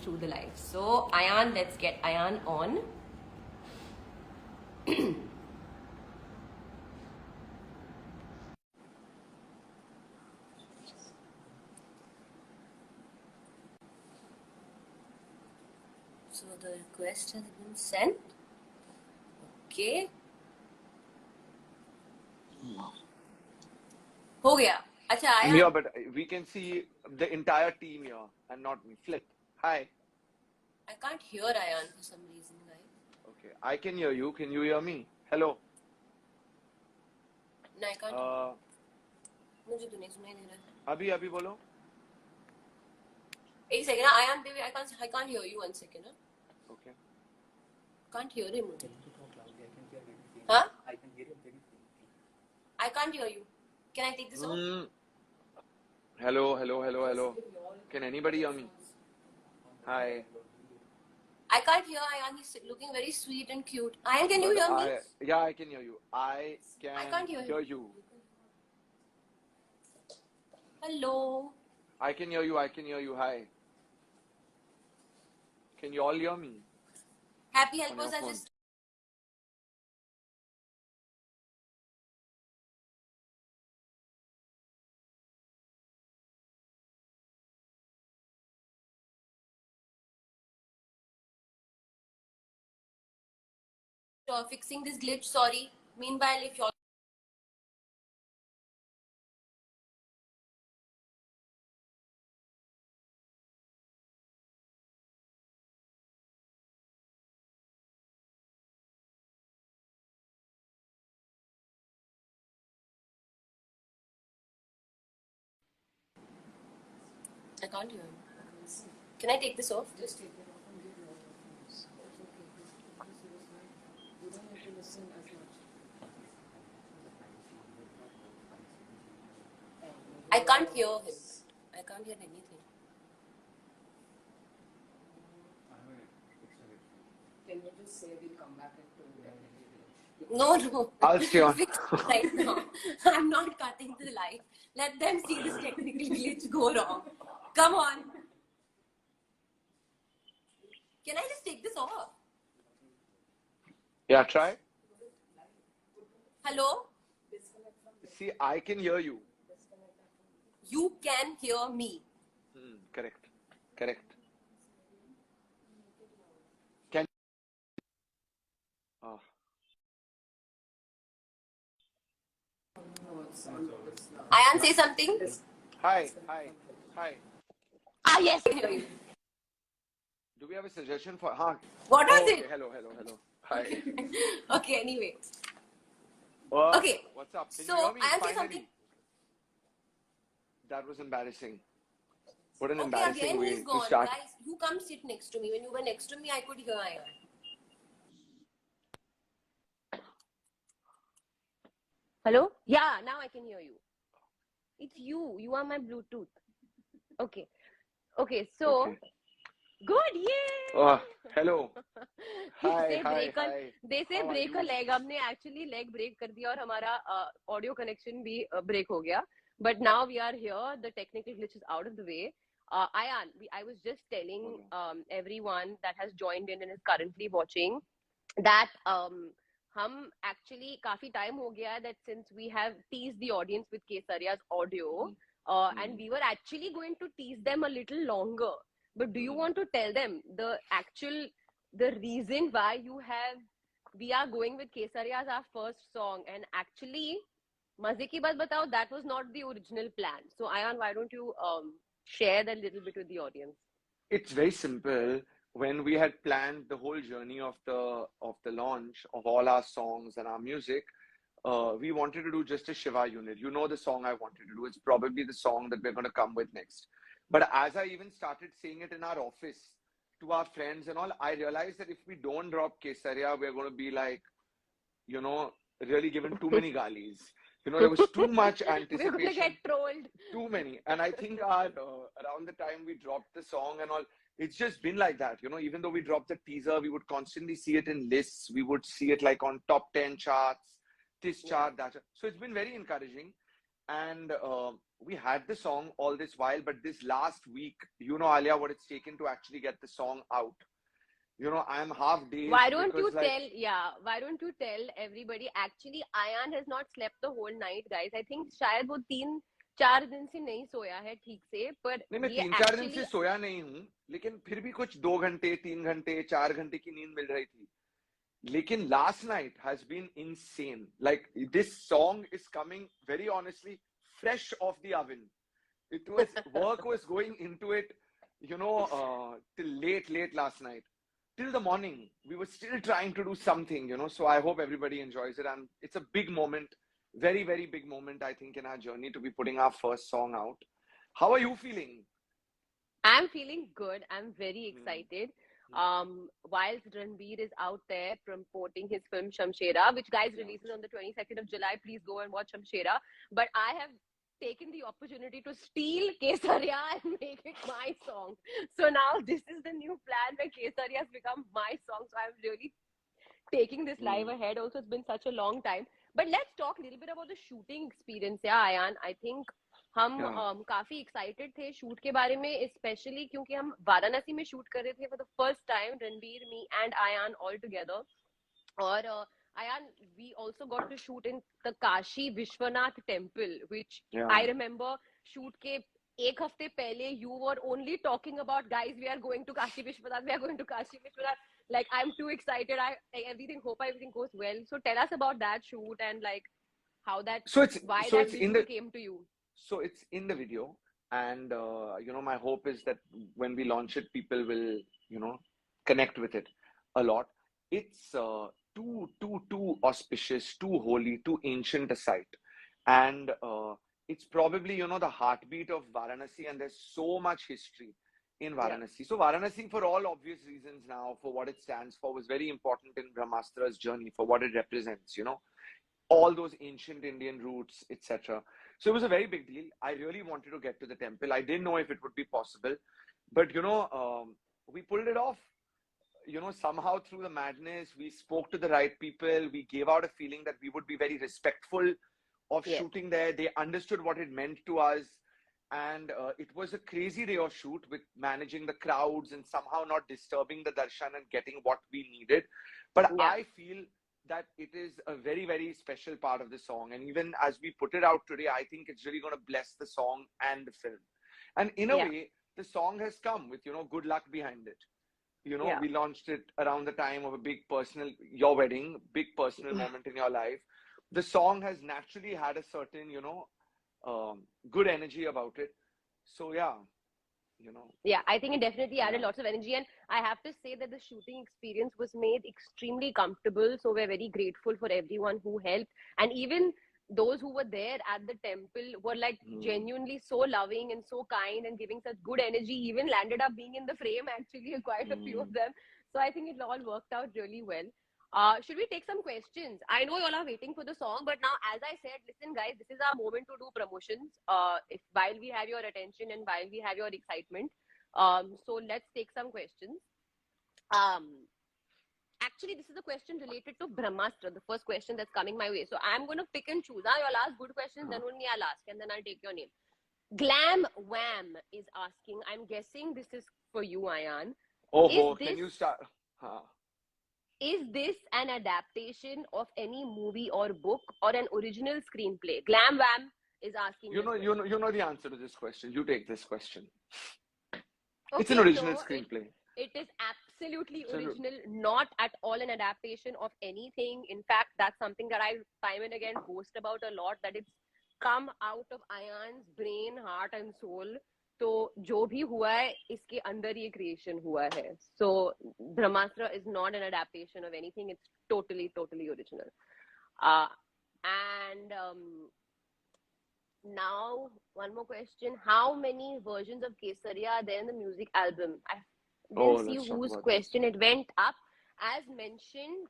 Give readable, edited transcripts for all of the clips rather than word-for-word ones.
through the life. So Ayan, let's get Ayan on. So the request has been sent. Okay. हो गया. अच्छा I'm Ayan. here, but we can see the entire team here and not me. Flip. Hi. I can't hear Ayan for some reason, guys. Okay, I can hear you. Can you hear me? Hello. No, I can't. मुझे तो नहीं सुनाई दे रहा है. अभी बोलो. एक second, Ayan, baby, I can't hear you. 1 second. Okay. Can't hear him. Huh? I can hear him very clearly. I can't hear you. Can I take this off? Hello. Can anybody hear me? Hi. I can't hear Ayan. He's looking very sweet and cute. Ayan, can you hear me? Yeah, I can hear you. I can't hear you. Hello. I can hear you. Hi. Can you all hear me? Happy helpers are just... fixing this glitch, sorry. Meanwhile, if you're... I can't hear him. Can I take this off? Just take it off and give it off. It's okay. You don't have to listen as much. I can't hear him. I can't hear anything. Can you just say we'll come back at 2? No. I'll stay on. Right now. I'm not cutting the live. Let them see this technical glitch go wrong. Come on. Can I just take this off? Yeah, try. Hello? See, I can hear you. You can hear me. Correct. Can Ayan, say something. Hi. Ah, yes, I can hear you. Do we have a suggestion for... What was it? Hello. Hi. Okay, anyway. Okay. What's up? Can So, you hear me? Ayan, say Finally. something. That was embarrassing. What an Okay, embarrassing again way he's to gone. start. Guys, you come sit next to me. When you were next to me, I could hear Ayan. Hello? Yeah, now I can hear you. It's you. You are my Bluetooth. Okay, so... Okay. Good, yay! Hello. They Hi. say How are break you? a leg. हमने actually leg break कर दिया और हमारा audio connection भी break हो गया. But now we are here. The technical glitch is out of the way. Ayan, I was just telling everyone that has joined in and is currently watching that हम actually काफी time हो गया that since we have teased the audience with Kesariya's audio and we were actually going to tease them a little longer. But do you want to tell them the reason why we are going with Kesariya as our first song? And actually, Maze ki baat batao, that was not the original plan. So Ayan, why don't you share that little bit with the audience? It's very simple. When we had planned the whole journey of the launch of all our songs and our music, we wanted to do just a Shiva unit. You know the song I wanted to do. It's probably the song that we're going to come with next. But as I even started saying it in our office to our friends and all, I realized that if we don't drop Kesariya, we're going to be like, really given too many galis. There was too much anticipation. We're going to get trolled. Too many. And I think around the time we dropped the song and all, it's just been like that. Even though we dropped the teaser, we would constantly see it in lists. We would see it like on top 10 charts, this chart, that chart. So it's been very encouraging. And we had the song all this while, but this last week, you know, Alia, what it's taken to actually get the song out. You know, I'm half Why dazed don't you because like, why don't you tell everybody? Actually, Ayan has not slept the whole night, guys. I think शायद वो 3-4 दिन से नहीं सोया है ठीक से, पर नहीं मैं ये 3-4 दिन actually से सोया नहीं हूँ, लेकिन फिर भी कुछ 2 घंटे 3 घंटे 4 घंटे की नींद मिल रही थी. लेकिन last night has been insane. Like this song is coming very honestly fresh off the oven. It was work was going into it, you know, till late last night, till the morning. We were still trying to do something, you know. So I hope everybody enjoys it, and it's a big moment, very big moment, I think, in our journey to be putting our first song out. How are you feeling? I'm feeling good. I'm very excited. Whilst Ranbir is out there promoting his film Shamshera, which guys releases on the 22nd of July, please go and watch Shamshera. But I have taken the opportunity to steal Kesariya and make it my song. So now this is the new plan where Kesariya has become my song. So I'm really taking this live ahead. Also, it's been such a long time. But let's talk a little bit about the shooting experience. Yeah, Ayan, I think हम काफी excited थे shoot के बारे में, specially क्योंकि हम वाराणसी में shoot कर रहे थे for the first time, Ranbir, me and Ayan all together. और Ayan, we also got to shoot in the Kashi Vishwanath temple, which I remember shoot के एक हफ्ते पहले you were only talking about guys we are going to Kashi Vishwanath, we are going to Kashi Vishwanath. Like, I'm too excited. Hope everything goes well. So tell us about that shoot and like how that, why that visual came to you. So it's in the video, and you know, my hope is that when we launch it, people will, you know, connect with it a lot. It's too auspicious, too holy, too ancient a site, and it's probably, you know, the heartbeat of Varanasi, and there's so much history in Varanasi. So Varanasi, for all obvious reasons now, for what it stands for, was very important in Brahmastra's journey, for what it represents, you know, all those ancient Indian roots, etc. So it was a very big deal. I really wanted to get to the temple. I didn't know if it would be possible, but you know, we pulled it off. You know, somehow through the madness, we spoke to the right people. We gave out a feeling that we would be very respectful of shooting there. They understood what it meant to us. And it was a crazy day of shoot, with managing the crowds and somehow not disturbing the darshan and getting what we needed. But I feel that it is a very special part of the song. And even as we put it out today, I think it's really going to bless the song and the film. And in a way, the song has come with, you know, good luck behind it. You know, we launched it around the time of a big personal, your wedding, big personal moment in your life. The song has naturally had a certain, you know, good energy about it. So yeah, you know. Yeah, I think it definitely added lots of energy, and I have to say that the shooting experience was made extremely comfortable. So we're very grateful for everyone who helped, and even those who were there at the temple were like genuinely so loving and so kind and giving such good energy. Even landed up being in the frame, actually, quite a few of them. So I think it all worked out really well. Should we take some questions? I know you all are waiting for the song, but now, as I said, listen, guys, this is our moment to do promotions. While we have your attention and while we have your excitement, so let's take some questions. Actually, this is a question related to Brahmāstra, the first question that's coming my way. So I'm going to pick and choose. You'll ask good questions, then only I'll ask, and then I'll take your name. Glam Wham is asking. I'm guessing this is for you, Ayan. Can you start? Is this an adaptation of any movie or book or an original screenplay? Glam Wham is asking. You know the answer to this question. You take this question. Okay, it's an original screenplay. It is absolutely original, not at all an adaptation of anything. In fact, that's something that I time and again boast about a lot, that it's come out of Ayan's brain, heart and soul. तो जो भी हुआ है इसके अंदर ये creation हुआ है. So Brahmāstra is not an adaptation of anything. It's totally original. And now one more question: how many versions of Kesariya are there in the music album? I didn't see whose question it went up. As mentioned,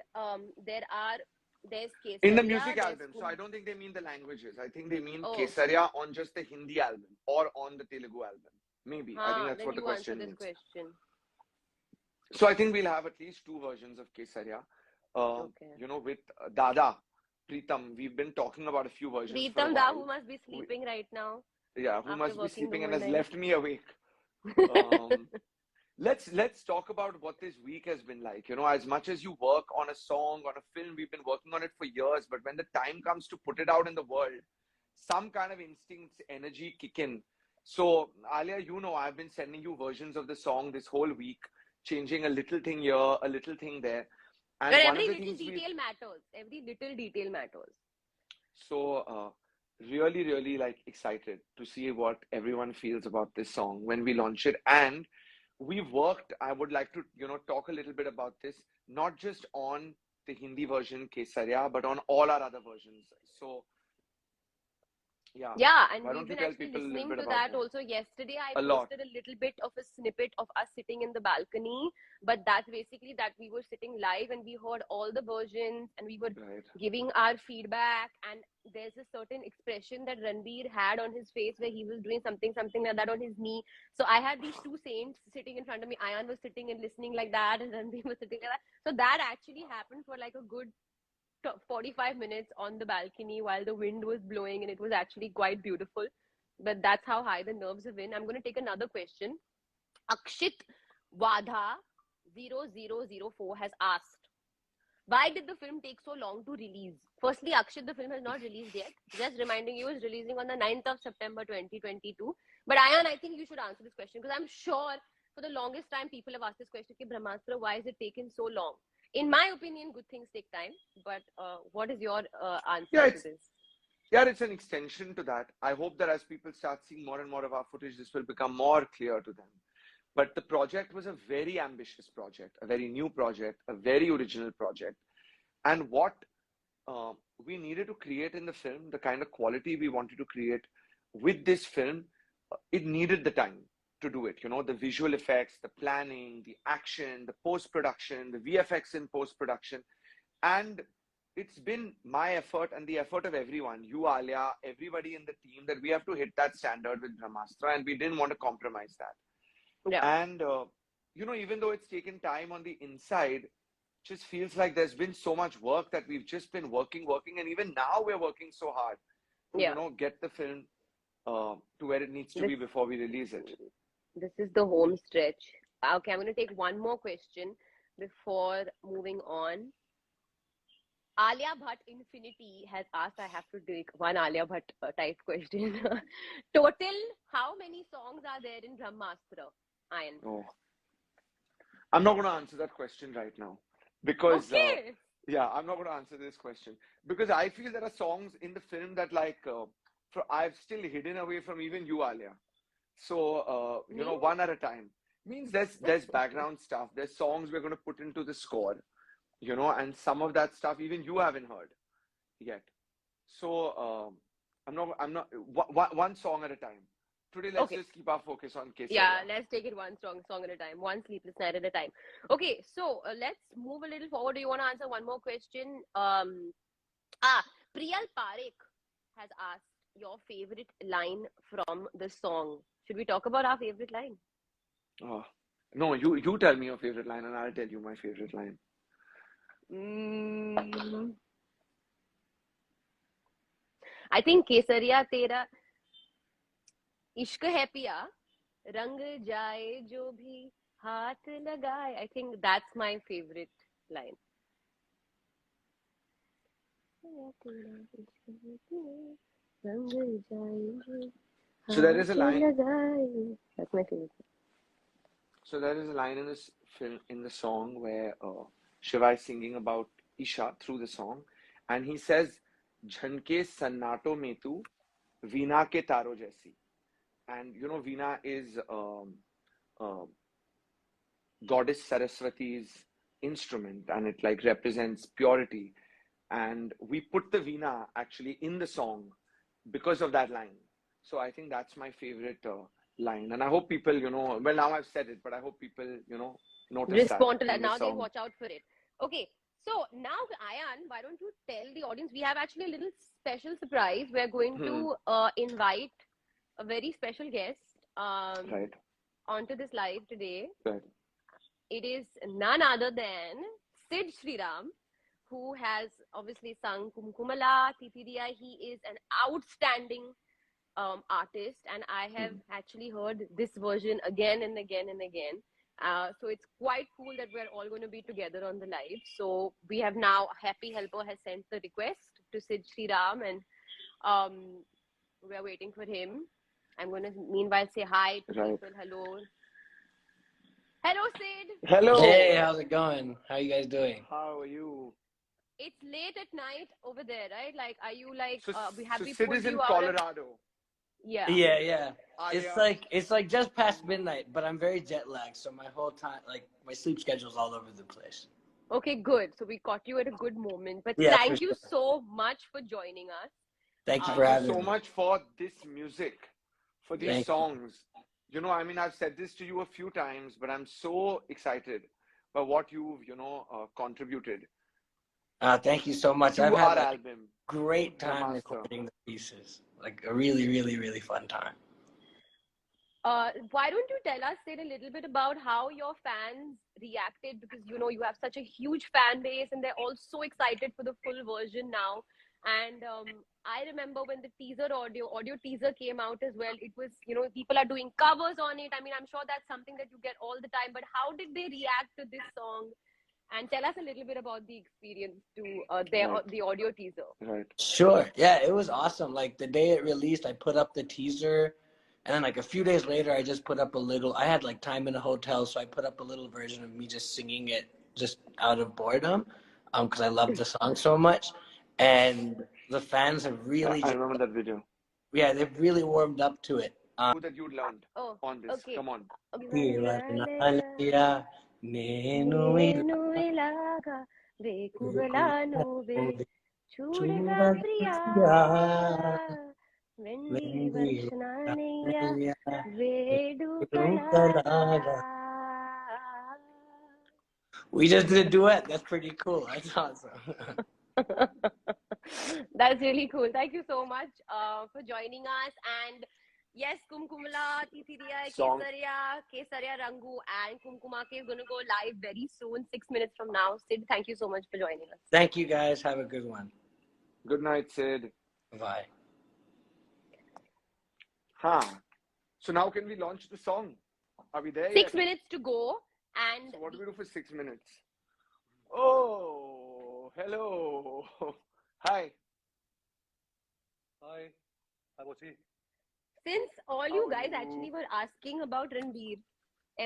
there's Kesariya in the music album. So I don't think they mean the languages. I think they mean Kesariya on just the Hindi album or on the Telugu album. Maybe. I think that's what the question means. So I think we'll have at least 2 versions of Kesariya. You know, with Dada, Pritam, we've been talking about a few versions. Pritam Da, who must be sleeping right now. Yeah, who after must be working the sleeping and whole has night. left me awake. Um, let's talk about what this week has been like. You know, as much as you work on a song, on a film, we've been working on it for years, but when the time comes to put it out in the world, some kind of instincts, energy kick in. So, Alia, you know, I've been sending you versions of the song this whole week, changing a little thing here, a little thing there. But And one of every the little things we detail matters. Every little detail matters. So, really, really like excited to see what everyone feels about this song when we launch it. And we've worked, I would like to, talk a little bit about this, not just on the Hindi version, Kesariya, but on all our other versions. So, yeah, Yeah, and why we've don't you been tell actually people a little listening bit to about that them? also. Yesterday, I A lot, posted a little bit of a snippet of us sitting in the balcony, but that's basically that we were sitting live and we heard all the versions and we were right? giving our feedback. And there's a certain expression that Ranbir had on his face where he was doing something like that on his knee. So I had these two saints sitting in front of me. Ayan was sitting and listening like that, and Ranbir was sitting like that. So that actually happened for like a good 45 minutes on the balcony while the wind was blowing, and it was actually quite beautiful. But that's how high the nerves have been. I'm going to take another question. Akshit Wadha 0004 has asked, why did the film take so long to release? Firstly, Akshit, the film has not released yet. Just reminding you, it's releasing on the 9th of September 2022. But Ayan, I think you should answer this question because I'm sure for the longest time people have asked this question, Brahmastra, why is it taking so long? In my opinion, good things take time. But what is your Yeah, answer to this? it's an extension to that. I hope that as people start seeing more and more of our footage, this will become more clear to them. But the project was a very ambitious project, a very new project, a very original project. And what uh, we needed to create in the film, the kind of quality we wanted to create with this film, it needed the time to do it. You know, the visual effects, the planning, the action, the post production, the VFX in post production. And it's been my effort and the effort of everyone, you, Alia, everybody in the team, that we have to hit that standard with Brahmastra, and we didn't want to compromise that. Yeah. And, even though it's taken time on the inside, just feels like there's been so much work that we've just been working. And even now we're working so hard to, Yeah. get the film to where it needs to This, be before we release it. this is the home stretch. Okay, I'm going to take one more question before moving on. Alia Bhatt Infinity has asked, I have to take one Alia Bhatt type question. Total, how many songs are there in Brahmastra? Ayan. Oh, I'm not going to answer that question right now because, Okay. I'm not going to answer this question because I feel there are songs in the film that I've still hidden away from even you, Alia. So, Me? one at a time. Means there's background stuff. There's songs we're going to put into the score, and some of that stuff even you haven't heard yet. So, I'm not, one song at a time. Today, let's Okay. just keep our focus on Yeah, Kesariya. let's take it one song at a time, one sleepless night at a time. Okay, so let's move a little forward. Do you want to answer one more question? Priyal Parekh has asked your favorite line from the song. Should we talk about our favorite line? Oh, no, you tell me your favorite line and I'll tell you my favorite line. I think Kesariya Tera इश्क है पिया रंग जाए जो भी हाथ लगाए. I think that's my favorite line. So there is a line. That's my favorite. So there is a line in this film, in the song, where Shiva is singing about Isha through the song, and he says, "Jhanke sannato mein tu, veena ke taro jaisi." And Veena is goddess Saraswati's instrument, and it like represents purity. And we put the Veena actually in the song because of that line. So I think that's my favorite line, and I hope people, well, now I've said it, but I hope people, notice Respond to that. in the Now they'll song. watch out for it. Okay. So now, Ayan, why don't you tell the audience? We have actually a little special surprise. We're going to invite a very special guest Right. onto this live today. Right. It is none other than Sid Sriram, who has obviously sung Kumkumala, Titiriya. He is an outstanding artist, and I have actually heard this version again and again and again. So it's quite cool that we're all going to be together on the live. So we have now, Happy Helper has sent the request to Sid Sriram, and we're waiting for him. I'm going to meanwhile say hi to Right. people. Hello. Hello, Sid. Hello. Hey, how's it going? How you guys doing? How are you? It's late at night over there, right? Like, are you like, So, have so we Sid pulled is in you out of... Colorado. Yeah. Yeah. Alia. It's like just past midnight, but I'm very jet lagged, so my whole time, like my sleep schedule's all over the place. Okay, good. So we caught you at a good moment. But Yeah, thank for you sure. so much for joining us. Thank you Thank for you having so me. much for this music, for these Thank you. songs. You know, I mean, I've said this to you a few times, but I'm so excited by what you've, contributed Thank you so much. to I've had our like album, great time Brahmāstra. recording the pieces. Like a really, really, really fun time. Why don't you tell us, Sid, a little bit about how your fans reacted? Because, you have such a huge fan base and they're all so excited for the full version now. And I remember when the audio teaser came out as well, it was, people are doing covers on it. I mean, I'm sure that's something that you get all the time, but how did they react to this song? And tell us a little bit about the experience to the audio teaser. Right. Sure. Yeah, it was awesome. Like the day it released, I put up the teaser, and then like a few days later, I just put up a little. I had like time in a hotel, so I put up a little version of me just singing it just out of boredom, because I love the song so much, and the fans have really, I remember that video. yeah, they've really warmed up to it. That you learned Oh, on this. okay. Come on. నేను ఇలాగా వేకువలా నువ్వే చూడగా ప్రియా వెండి వర్షనానయ్య వేడుకలాగా. We just did a duet. That's pretty cool. That's awesome. That's really cool. Thank you so much for joining us. And yes, Kumkumala, Tithiriya, Song. Kesariya Rangu, and Kumkuma K is going to go live very soon, 6 minutes from now. Sid, thank you so much for joining us. Thank you, guys. Have a good one. Good night, Sid. Bye. So now can we launch the song? Are we there 6 yet? minutes to go. And So what do we do for 6 minutes? Oh, hello. Hi. Hi. Hi, Bochi. since all How you are guys you? actually were asking about Ranbir,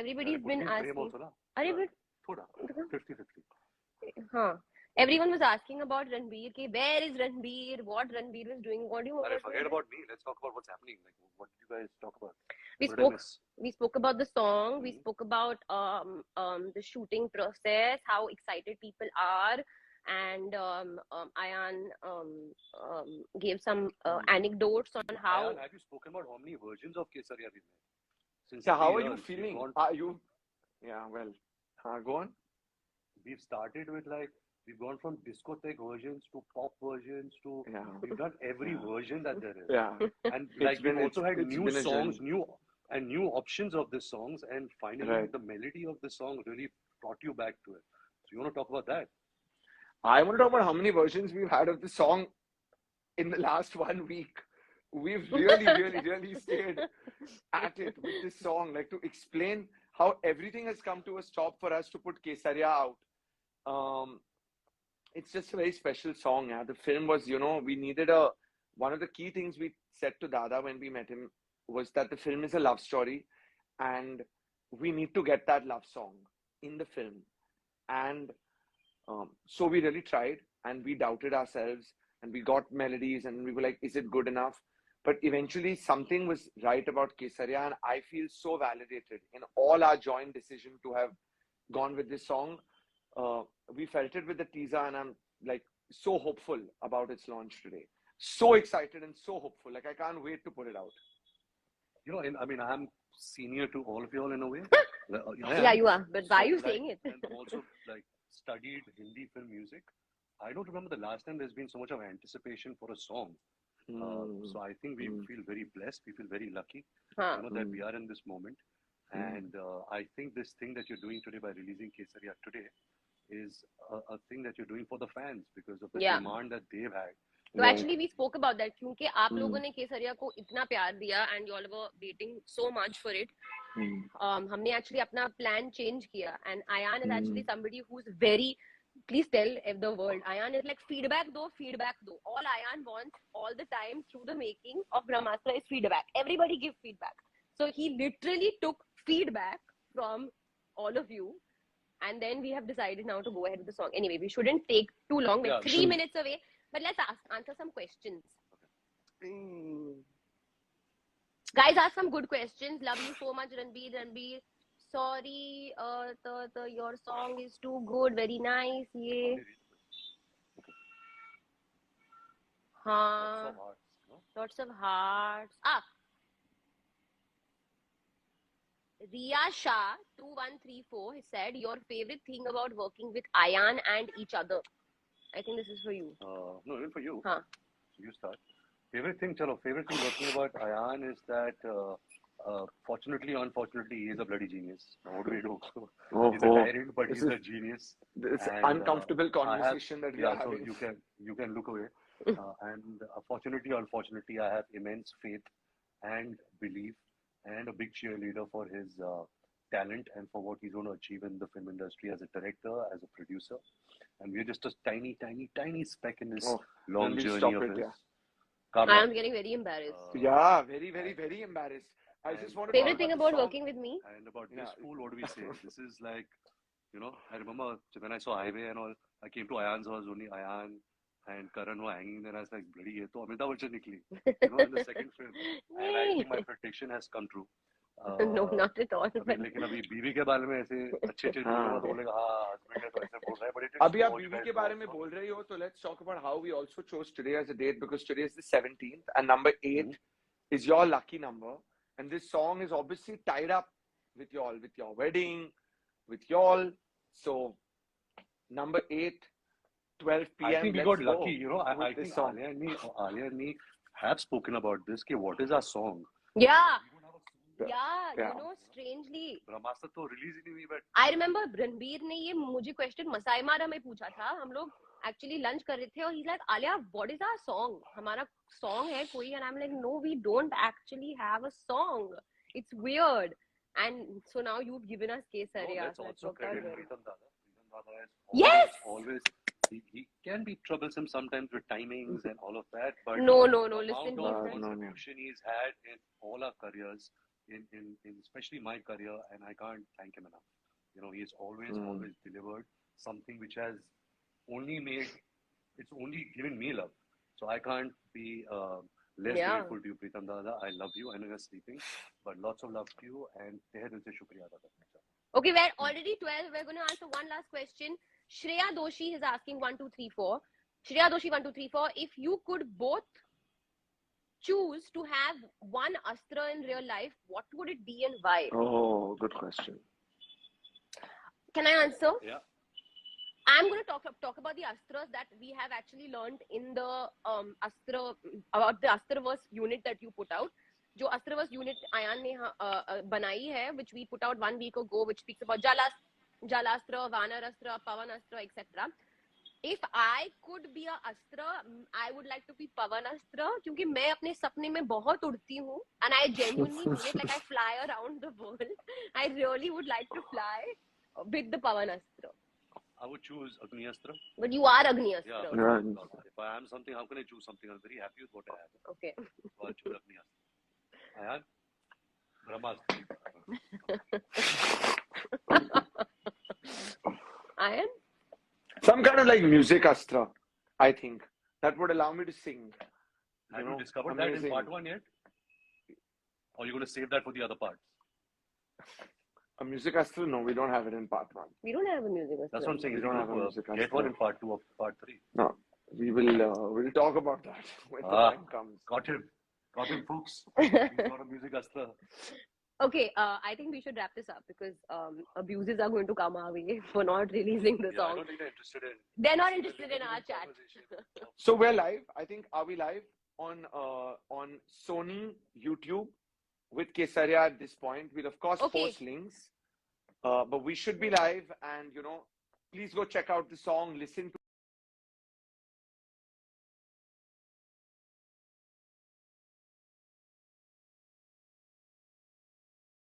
everybody's been Prem asking. also, na? Arey, but Thoda. 50-50. huh. Everyone was asking about Ranbir. Ki, where is Ranbir? What Ranbir was doing? What do you want? Forget about me. Let's talk about what's happening. Like, what did you guys talk about? We What did I spoke. miss? We spoke about the song. We Mhm. spoke about the shooting process, how excited people are, and Ayan gave some anecdotes on how. Ayan, have you spoken about how many versions of Kesariya we made? Since So how 3 are you years, feeling? We've, Are you? Yeah, well, go on. we've started with like, we've gone from discotheque versions to pop versions to, Yeah. we've done every Yeah. version that there is. Yeah. And It's like, we've been- also had it's new been a songs, journey. new options of the songs, and finally Right. the melody of the song really brought you back to it. So you want to talk about that? I want to talk about how many versions we've had of the song in the last 1 week. We've really stayed at it with this song, like to explain how everything has come to a stop for us to put Kesariya out. It's just a very special song. Yeah, the film was, we needed one of the key things we said to Dada when we met him was that the film is a love story, and we need to get that love song in the film. And so we really tried, and we doubted ourselves, and we got melodies, and we were like, is it good enough? But eventually something was right about Kesariya, and I feel so validated in all our joint decision to have gone with this song. We felt it with the teaser, and I'm like so hopeful about its launch today. So excited and so hopeful. Like I can't wait to put it out. You know, and I mean, I'm senior to all of you all in a way. Yeah, you are. But why are you like, saying it? And also, like, studied Hindi film music. I don't remember the last time there's been so much of anticipation for a song. So I think we feel very blessed. We feel very lucky, Huh. that we are in this moment. And I think this thing that you're doing today by releasing Kesariya today is a thing that you're doing for the fans because of the Yeah. demand that they've had. So actually we spoke about that क्योंकि आप लोगों ने केसरिया को इतना प्यार दिया and you all were waiting so much for it. हमने actually अपना plan change किया and Ayan is actually somebody who's very, please tell the world, Ayan is like feedback do. All Ayan wants all the time through the making of Brahmāstra is feedback. Everybody give feedback. So he literally took feedback from all of you. And then we have decided now to go ahead with the song. Anyway, we shouldn't take too long. We're 3 minutes away. But let's answer some questions. Guys, ask some good questions. Love you so much, Ranbir. Sorry, your song is too good. Very nice. Yeah. Lots of hearts. Riya Shah 2134 he said your favorite thing about working with Ayan and each other. I think this is for you. No, even for you. You start. Favorite thing working about Ayan is that fortunately, unfortunately, he is a bloody genius. What do we do? He's a tyrant, but he's a genius. It's uncomfortable conversation that we are having. So you can look away. And unfortunately, I have immense faith and belief and a big cheerleader for his talent and for what he's going to achieve in the film industry as a director, as a producer. And we're just a tiny speck in this long journey of his. Yeah. I am getting very embarrassed. Yeah, very, very, very embarrassed. I just want to favorite thing about working with me? And about this fool, what do we say? This is like, I remember when I saw Highway and all, I came to Ayan's house, only Ayan and Karan were hanging there. I was like, bloody, ye to Amitabh Bachchan nikli. In the second film. And I think my prediction has come true. No, not at all. लेकिन अभी बीवी के बारे में ऐसे अच्छे बोलेगा तो बोलेगा husband है तो ऐसे बोल रहा है, but it is अभी आप बीवी के बारे में बोल रही हो, तो let's talk about how we also chose today as a date, because today is the 17th and number 8 is your lucky number, and this song is obviously tied up with your wedding, with y'all. So number 8, 12 p.m. I think we got lucky. I think Alia and me have spoken about this. What is our song? Yeah, strangely. Brahmāstra तो release ही नहीं हुई, but I remember Ranbir ने ये मुझे question Masai मारा में पूछा था. हम लोग actually lunch कर रहे थे और he's like, Alia, what is our song? हमारा song है कोई? And I'm like, no, we don't actually have a song. It's weird. And so now you've given us Kesariya. No, let's also credit Pritam Dada. Yes! Always he can be troublesome sometimes with timings and all of that, but no, listen, contribution he's had in all our careers, in especially my career, and I can't thank him enough. He's always delivered something which has only given me love. So I can't be less grateful to you, Pritam Dada. I love you. I know you're sleeping, but lots of love to you, and tehe dil se shukriya Dada. Okay, we're already 12. We're going to answer one last question. Shreya Doshi is asking 1, 2, 3, 4. Shreya Doshi 1, 2, 3, 4. If you could both choose to have one astra in real life, what would it be and why? Oh, good question. Can I answer? Yeah. I'm going to talk about the astras that we have actually learned in the about the Astraverse unit that you put out. जो Astraverse unit Ayan ने बनाई है, which we put out 1 week ago, which speaks about Jalastra, Vanarastra, Pavanastra, etc. If I could be a Astra, I would like to be Pavanastra, क्योंकि मैं अपने सपने में बहुत उड़ती हूँ, and I genuinely mean it, like I fly around the world. I really would like to fly with the Pavanastra. I would choose Agni Astra. But you are Agni Astra. Yeah. If I am something, how can I choose something? I'm very happy with what I have. Okay. So I'll choose Agni Astra. Ayan, Brahmāstra. Ayan? Some kind of like music astra, I think. That would allow me to sing. Have you discovered that in part 1 yet? Or are you going to save that for the other parts? A music astra? No, we don't have it in part 1. We don't have a music astra. That's what I'm saying. We don't have a music astra. Get one in part 2 or part 3. No, we'll talk about that when the time comes. Got him, folks. He's got a music astra. Okay, I think we should wrap this up because abuses are going to come our way for not releasing the song. I don't think they're interested in. They're not interested in our chat. So we're live. I think, are we live on Sony YouTube with Kesariya at this point? We'll of course post links, but we should be live. And please go check out the song. Listen to